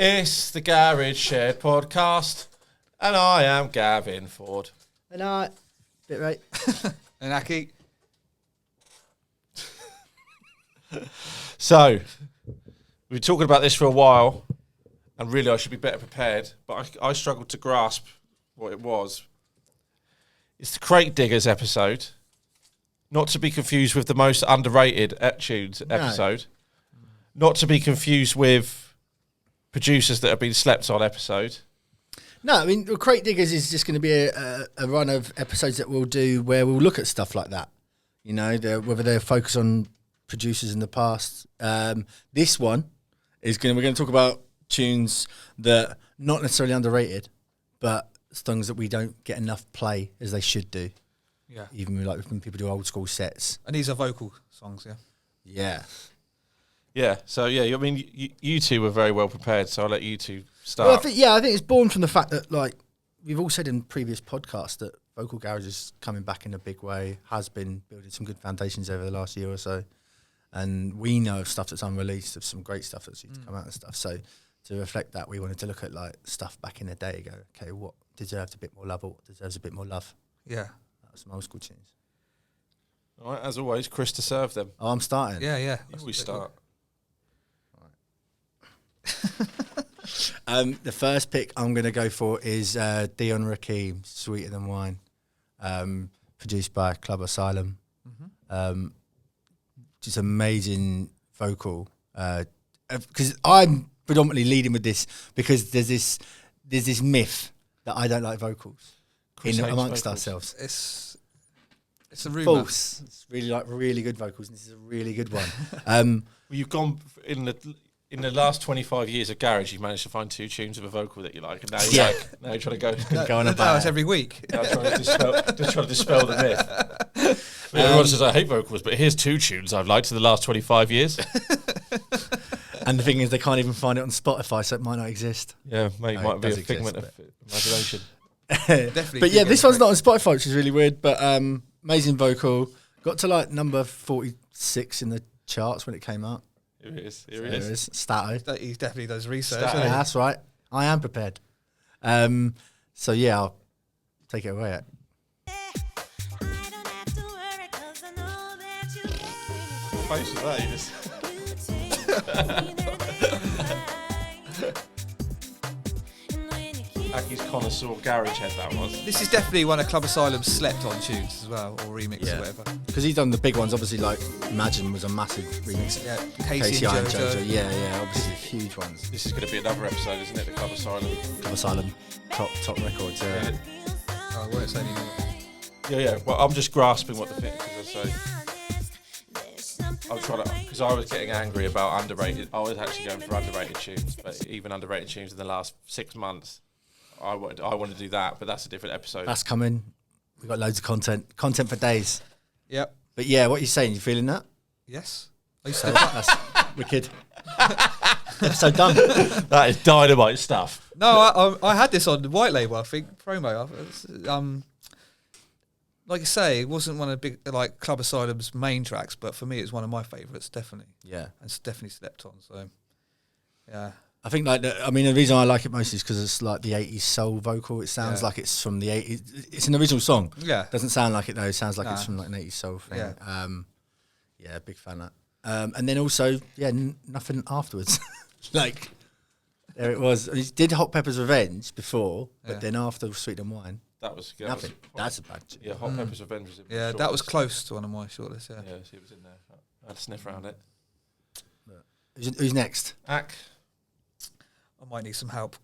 It's the Garage Shed podcast, and I am Gavin FooRd. And I, Bitr8. And Aki. So, we've been talking about this for a while, and really I should be better prepared, but I struggled to grasp what it was. It's the Crate Diggers episode, not to be confused with the most underrated tunes episode, not to be confused with producers that have been slept on episode. No, I mean, Crate Diggers is just going to be a run of episodes that we'll do where we'll look at stuff like that. You know, whether they're focused on producers in the past. This one is we're going to talk about tunes that not necessarily underrated, but songs that we don't get enough play as they should do. Yeah. Even when people do old school sets. And these are vocal songs, yeah? Yeah. Yeah, so I mean, you two were very well prepared, so I'll let you two start. Well, I think it's born from the fact that, like, we've all said in previous podcasts that vocal garage is coming back in a big way, has been building some good foundations over the last year or so, and we know of stuff that's unreleased, of some great stuff that's yet to come out and stuff. So to reflect that, we wanted to look at like stuff back in the day, go, okay, what deserves a bit more love, or what deserves a bit more love? Yeah. That was some old school tunes. All right, as always, Chris to serve them. Oh, I'm starting. Yeah. You always start. The first pick I'm going to go for is Dion Rakim, Sweeter Than Wine, produced by Club Asylum. Just amazing vocal. Because I'm predominantly leading with this because there's this myth that I don't like vocals amongst ourselves. It's a rumour. False. It's really good vocals, and this is a really good one. Well, you've gone in the last 25 years of garage, you've managed to find two tunes of a vocal that you like, and now you're now you're trying to go on about it's every week. trying to dispel the myth. Everyone says I hate vocals, but here's two tunes I've liked in the last 25 years. And the thing is, they can't even find it on Spotify, so it might not exist. Yeah, mate, No, might it be a does figment exist, of imagination. Definitely. But yeah, this one's not on Spotify, which is really weird, but amazing vocal. Got to like number 46 in the charts when it came out. Here it is. There it is. Stato. He definitely does research. Stato. Yeah, that's right. I am prepared. So yeah, I'll take it away. What face was that? You just Aki's connoisseur garage head that was. This is definitely one of Club Asylum's slept on tunes as well, or remix or whatever. Because he's done the big ones, obviously, like Imagine was a massive remix. Yeah, Casey and and JoJo. JoJo. Yeah, obviously huge ones. This is going to be another episode, isn't it? The Club Asylum. Club Asylum, top records. Yeah. Oh, I won't say anymore. Yeah. Well, I'm just grasping what the thing is. I say. I'm trying to, because I was getting angry about underrated. I was actually going for underrated tunes, but even underrated tunes in the last 6 months. I want to do that, but that's a different episode. That's coming. We've got loads of content for days. Yep. But yeah, what are you saying? You feeling that? Yes. That's wicked. Episode done. That is dynamite stuff. No, I had this on the White Label, I think, promo. Like I say, it wasn't one of the big, like, Club Asylum's main tracks, but for me, it's one of my favourites, definitely. Yeah. And it's definitely slept on, so, yeah. I think, the reason I like it most is because it's like the 80s soul vocal. It sounds like it's from the 80s. It's an original song. Yeah. Doesn't sound like it, though. It sounds like it's from like an 80s soul thing. Yeah. Big fan of that. And then also, nothing afterwards. Like, there it was. He did Hot Pepper's Revenge before, but then after Sweet and Wine, That was nothing. That's a bad tune. Yeah, Hot Pepper's Revenge was in Yeah, that was close to one of my shortlists, yeah. Yeah, it was in there. I had a sniff around it. Who's next? Ak. I might need some help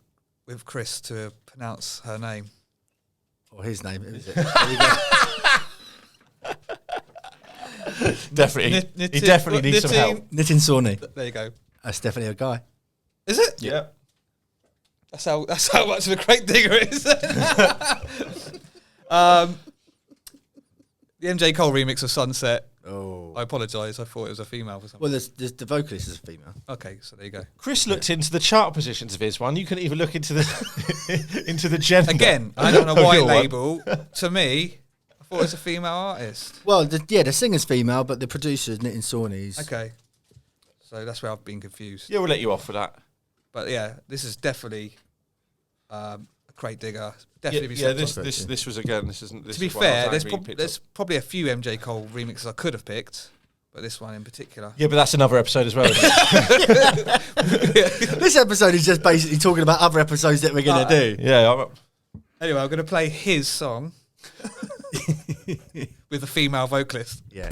with Chris to pronounce her name. Or his name, is it? Definitely. He definitely needs some help. Nitin Sawhney. There you go. That's definitely a guy. Is it? Yeah. That's how much of a Crate Digger it is. The MJ Cole remix of Sunset. Oh. I apologise. I thought it was a female for some Well, the vocalist is a female. Okay, so there you go. Chris looked into the chart positions of his one. You couldn't even look into the into the gender. Again, I don't know of White your one. Label. To me, I thought it was a female artist. Well, the singer's female, but the producer is Nitin Sawhney's. Okay. So that's where I've been confused. Yeah, we'll let you off for that. But yeah, this is definitely a crate digger. Definitely. This was again. This isn't. This to be is one I fair, was there's, angry there's probably a few MJ Cole remixes I could have picked, but this one in particular. Yeah, but that's another episode as well. Isn't it? This episode is just basically talking about other episodes that we're going to do. Yeah. Anyway, I'm going to play his song with a female vocalist. Yeah.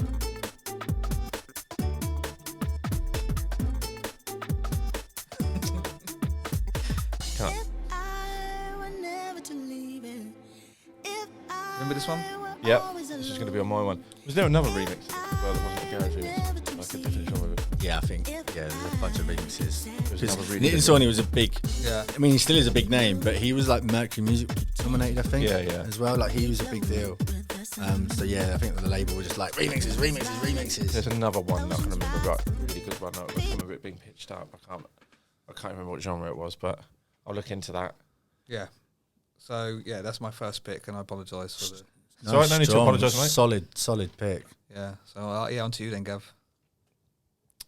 Remember this one? Yeah, this is going to be on my one. Was there another remix as well that wasn't a garage remix? Like a different genre of it. Yeah, I think. Yeah, there's a bunch of remixes. There's another really Nitin good Sawhney was a big. Yeah. I mean, he still is a big name, but he was like Mercury Music nominated, I think. Yeah. As well, like he was a big deal. So yeah, I think the label were just like remixes. There's another one that I can remember, right? Really good one. I remember it being pitched up. I can't remember what genre it was, but I'll look into that. Yeah. So yeah, that's my first pick, and I apologise for the. So I don't need to apologise, mate. Solid pick. Yeah. So on to you then, Gav.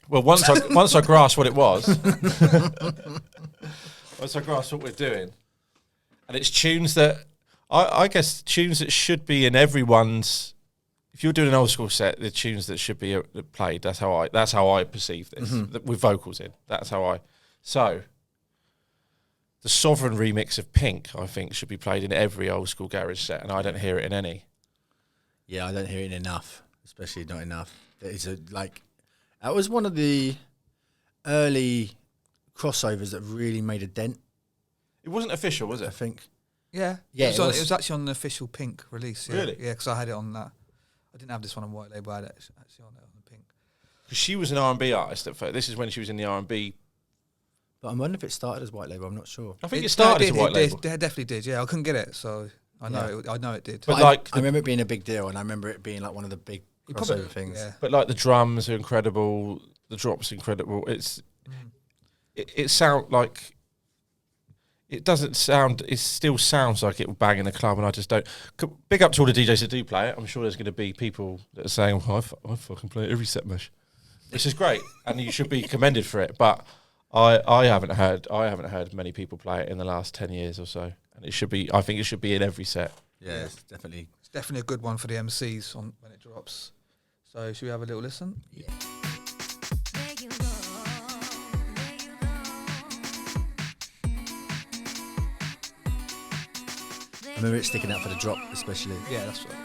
Well, once I grasped what it was, once I grasped what we're doing, and it's tunes that I guess tunes that should be in everyone's. If you're doing an old school set, the tunes that should be played. That's how I perceive this with vocals in. That's how I. So the Sovereign remix of Pink, I think, should be played in every old school garage set, and I don't hear it in any. Yeah, I don't hear it enough, especially not enough. It's that was one of the early crossovers that really made a dent. It wasn't official, was I it? think. Yeah. Yeah, it was actually on the official Pink release. Yeah. Really? Yeah, because I had it on that. I didn't have this one on white label. I had it actually on it on the Pink. Because she was an R&B artist at first. This is when she was in the R&B. But I'm wondering if it started as white label. I'm not sure. I think it started as a white label. It definitely did. Yeah, I couldn't get it, so I know. I know it did. But I remember it being a big deal, and I remember it being like one of the big crossover things. Yeah. But like the drums are incredible, the drops incredible. It sound like it doesn't sound. It still sounds like it will bang in the club, and I just don't. Big up to all the DJs that do play it. I'm sure there's going to be people that are saying, "Oh, I fucking play it every set mesh," which is great, and you should be commended for it. But I haven't heard many people play it in the last 10 years or so, and it should be. I think it should be in every set. Yeah, it's definitely a good one for the MCs on when it drops. So should we have a little listen? Yeah. I remember it sticking out for the drop, especially. Yeah, that's right.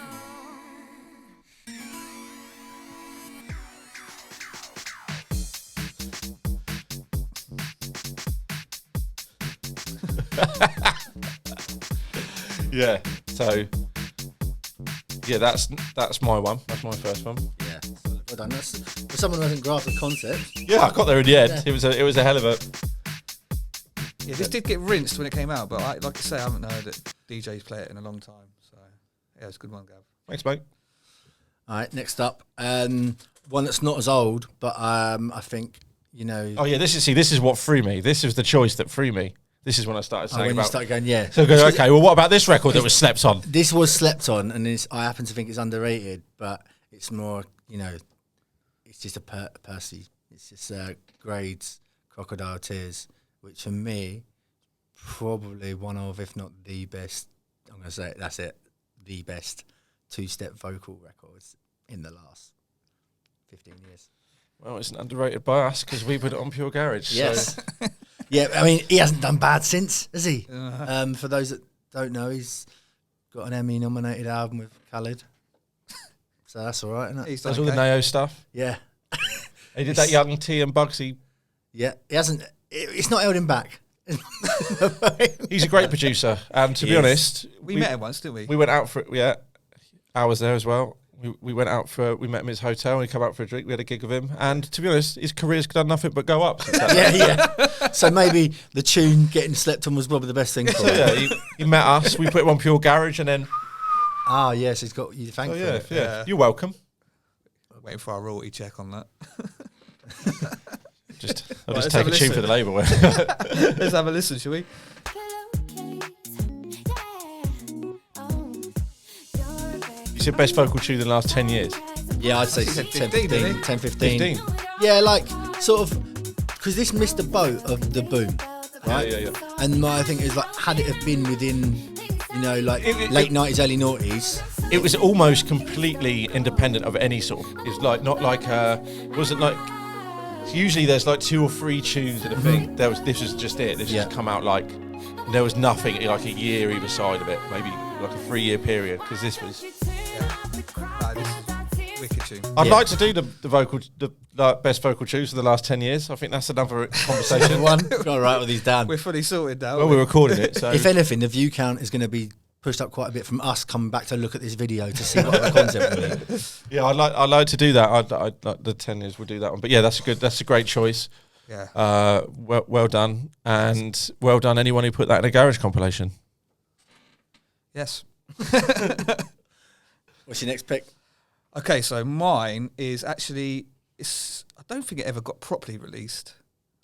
Yeah. So yeah, that's my one. That's my first one. Yeah, well done. That's for someone who hasn't grasped the concept. Yeah, I got there in the end. Yeah. It was a hell of a. Yeah, this did get rinsed when it came out, but like I say, I haven't heard it. DJs play it in a long time, so yeah, it's a good one, Gav. Thanks, mate. All right, next up, one that's not as old, but I think Oh yeah, this is what threw me. This was the choice that threw me. This is when I started saying when about. you start going, yeah. So go, okay, well, what about this record that was slept on? This was slept on, and I happen to think it's underrated, but it's more, it's just a Percy. It's just Grades, Crocodile Tears, which for me, probably one of, if not the best, I'm going to say that's it, the best two-step vocal records in the last 15 years. Well, it's underrated by us because we put it on Pure Garage. Yes. So. Yeah, I mean, he hasn't done bad since, has he? Uh-huh. For those that don't know, he's got an Emmy-nominated album with Khaled. So that's all right, isn't it? There's all the Nao stuff. Yeah. He did that Young T and Bugsy. Yeah, he hasn't. It's not held him back. He's a great producer, and to be honest, we met him once, didn't we? We went out for I was there as well. We went out we met him at his hotel, and he came out for a drink. We had a gig with him, and to be honest, his career's done nothing but go up. Since that Yeah. So maybe the tune getting slept on was probably the best thing for him. Yeah, he met us. We put him on Pure Garage, and then. Ah, yes, he's got you to thank for it. Yeah. You're welcome. Waiting for our royalty check on that. I'll just take a tune for the label. Let's have a listen, shall we? You said best vocal tune in the last 10 years. Yeah, I'd say He said 10, 15, 15, 10, 15. 15. Yeah, like, sort of, because this missed the boat of the boom. right? Yeah. And my thing is like, had it have been within, you know, like late 90s, early noughties, It was almost completely independent of any sort of. It was like not like wasn't like. Usually there's like 2 or 3 tunes in a thing. This was just it. This just come out like there was nothing like a year either side of it. Maybe like a 3-year period because this was. This is wicked tune. I'd like to do the best vocal tunes for the last 10 years. I think that's another conversation. one. Got to write all these down. We're fully sorted now. Well, we're recording it, so If anything, the view count is going to be pushed up quite a bit from us coming back to look at this video to see what the concept will be. yeah, I'd like to do that. I'd like the 10 years. We'll do that one. But yeah, that's a great choice. Yeah. Well done, and well done anyone who put that in a garage compilation. Yes. What's your next pick? Okay, so mine is actually I don't think it ever got properly released,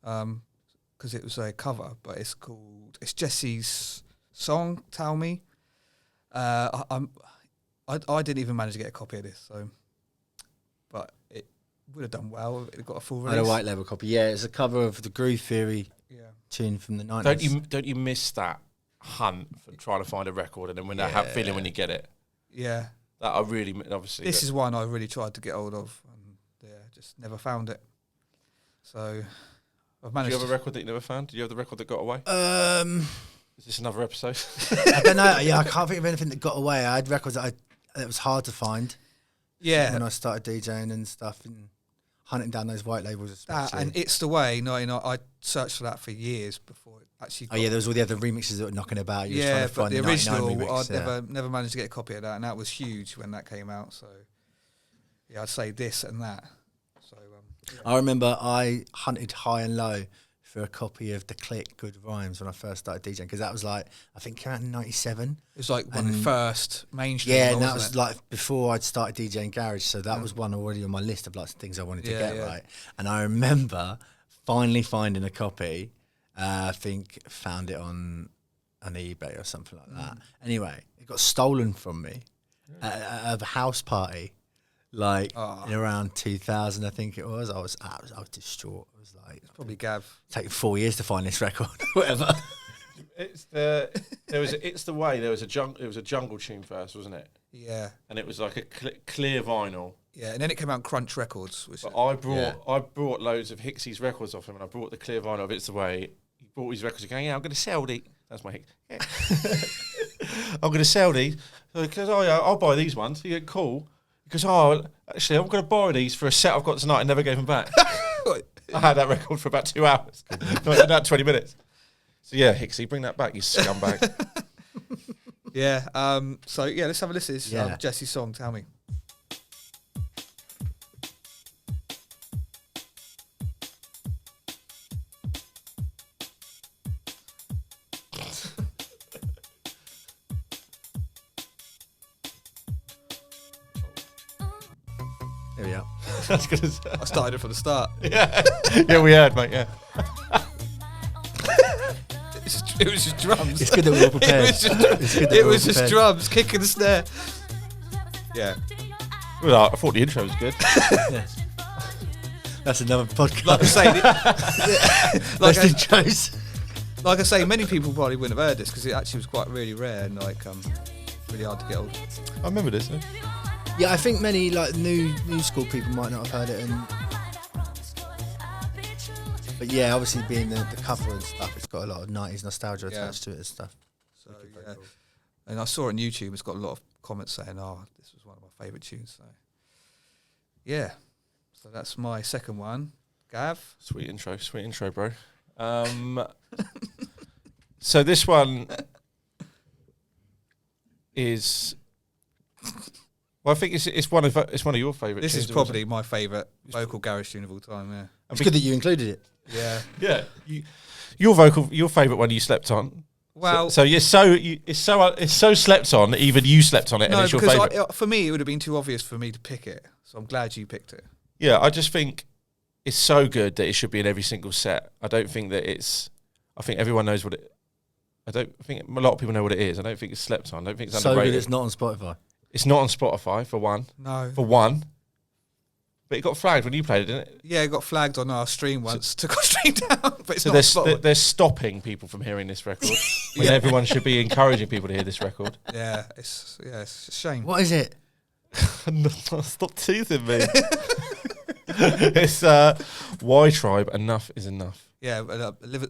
because it was a cover, but it's Jesse's song "Tell Me." I didn't even manage to get a copy of this, so but it would have done well if it got a full I release. had a white label copy. Yeah, it's a cover of the Groove Theory tune from the 90s. Don't you miss that hunt for trying to find a record, and then when that feeling when you get it? Yeah. That I really obviously. This is one I really tried to get hold of, and just never found it. So I've managed. Do you have a record that you never found? Do you have the record that got away? Is this another episode? I don't know. Yeah, I can't think of anything that got away. I had records that it was hard to find. Yeah. When I started DJing and stuff and hunting down those white labels, especially. And It's the Way. No, I searched for that for years before it actually. Oh yeah, there was all the other remixes that were knocking about. You was trying to but find the 99 original, remix, I'd never managed to get a copy of that, and that was huge when that came out. So yeah, I'd say this and that. So I remember I hunted high and low for a copy of The Click, Good Rhymes, when I first started DJing, because that was like, I think came out in 97. It was like one of the first mainstream. Yeah, and ones, that was wasn't it? like before I'd started DJing garage, so that was one already on my list of lots of things I wanted to get right. And I remember finally finding a copy. I think found it on eBay or something like that. Anyway, it got stolen from me at a house party, like in around 2000, I think it was. I was distraught. I was like, It's probably Gav. taking 4 years to find this record, whatever. It's the Way. It was a jungle tune first, wasn't it? Yeah. And it was like a clear vinyl. Yeah, and then it came out on Crunch Records. Which But I brought loads of Hicksy's records off him, and I brought the clear vinyl of It's the Way. He brought his records, going, yeah, I'm going to sell these. That's my Hick. Yeah. I'm going to sell these. Because I'll buy these ones. He went, cool. Because actually, I'm going to borrow these for a set I've got tonight, and never gave them back. I had that record for about 2 hours. No, about 20 minutes. So yeah, Hicksy, bring that back, you scumbag. yeah. So yeah, let's have a listen. This is Jesse's song. Tell Me. There we are. I was gonna say. I started it from the start. Yeah, we heard, mate. Yeah. It was just drums. It's good that we're all prepared. It was just drums kicking the snare. Yeah. Well, I thought the intro was good. That's another podcast. Like I say, Best intros. like I say, many people probably wouldn't have heard this because it actually was quite really rare and like really hard to get hold. I remember this. Yeah, I think many like new school people might not have heard it, but yeah, obviously being the cover and stuff, it's got a lot of 90s nostalgia attached to it and stuff. So yeah, and I saw on YouTube, it's got a lot of comments saying, "Oh, this was one of my favourite tunes." So yeah, so that's my second one. Gav, Sweet intro, bro. So this one is. Well, I think it's one of your favourite. this is probably my favourite vocal garage tune of all time. Yeah, It's good that you included it. yeah. Your favourite one you slept on. Well, it's so slept on. Even you slept on it, no, and it's your favourite. because for me it would have been too obvious for me to pick it. So I'm glad you picked it. Yeah, I just think it's so good that it should be in every single set. I don't think that it's. I think everyone knows what it. I think a lot of people know what it is. I don't think it's slept on. I don't think it's So underrated. good it's not on Spotify. It's not on Spotify for one. No. For one. But it got flagged when you played it, didn't it? Yeah, it got flagged on our stream once. Took our stream down, but it's So not spotted. they're stopping people from hearing this record when everyone should be encouraging people to hear this record. Yeah, it's a shame. What is it? Stop teasing me. It's Y Tribe. Enough is enough. Yeah,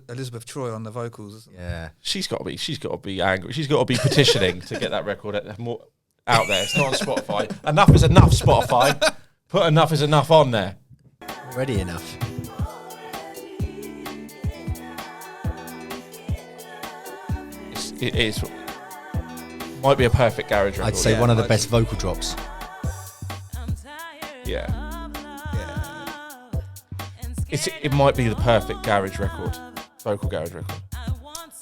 Elizabeth Troy on the vocals. Isn't it? Yeah. She's got to be angry. She's got to be petitioning to get that record more out there. It's not on Spotify. Enough is enough, Spotify. Put enough is enough on there. Already enough. It is. Might be a perfect garage record. I'd say one of the best vocal drops. Yeah. It might be the perfect garage record. Vocal garage record.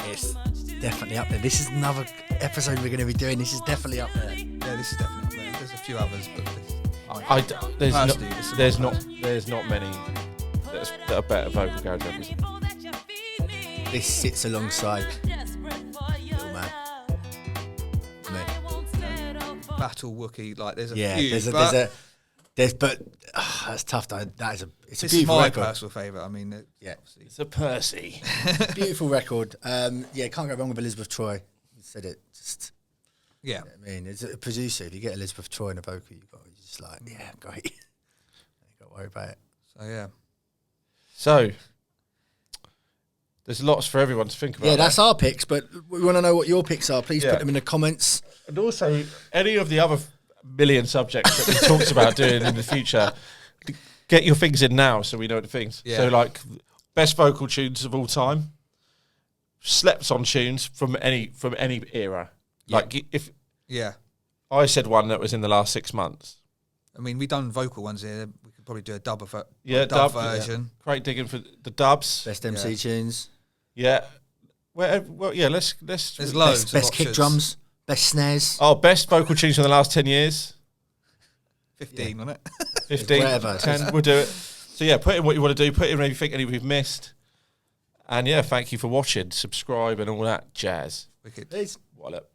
It's definitely up there. This is another episode we're going to be doing. This is definitely up there. Yeah, this is definitely up there. There's a few others, but there's not many that are better vocal garage records. This sits alongside Little Man. Me. Battle Wookie, like there's a Yeah, few. but that's tough though. It's a This is beautiful my record. personal favourite. I mean, Yeah, It's a Percy. beautiful record. Yeah, can't go wrong with Elizabeth Troy. You said it. Just, yeah. I mean, as a producer, if you get Elizabeth Troy in a vocal, you're just like, yeah, great. You got to worry about it. So yeah. So there's lots for everyone to think about. Yeah, that's our picks, but we want to know what your picks are. Please put them in the comments. And also, any of the other million subjects that we talked about doing in the future, get your things in now so we know the things. Yeah. So, like, best vocal tunes of all time, slept on tunes from any era. Yeah. Like, if Yeah. I said one that was in the last 6 months. I mean, we've done vocal ones here. We could probably do a dub Dub version. Great digging for the dubs. Best MC tunes. Yeah. Well, yeah. Let's. There's loads. Best kick options. drums. Best snares. Oh, best vocal tunes from the last 10 years. 15 on it. 15, Whatever. 10, we'll do it. So yeah, put in what you want to do, put in anything we've missed. And yeah, thank you for watching, subscribe and all that jazz. Wicked. Peace. What up?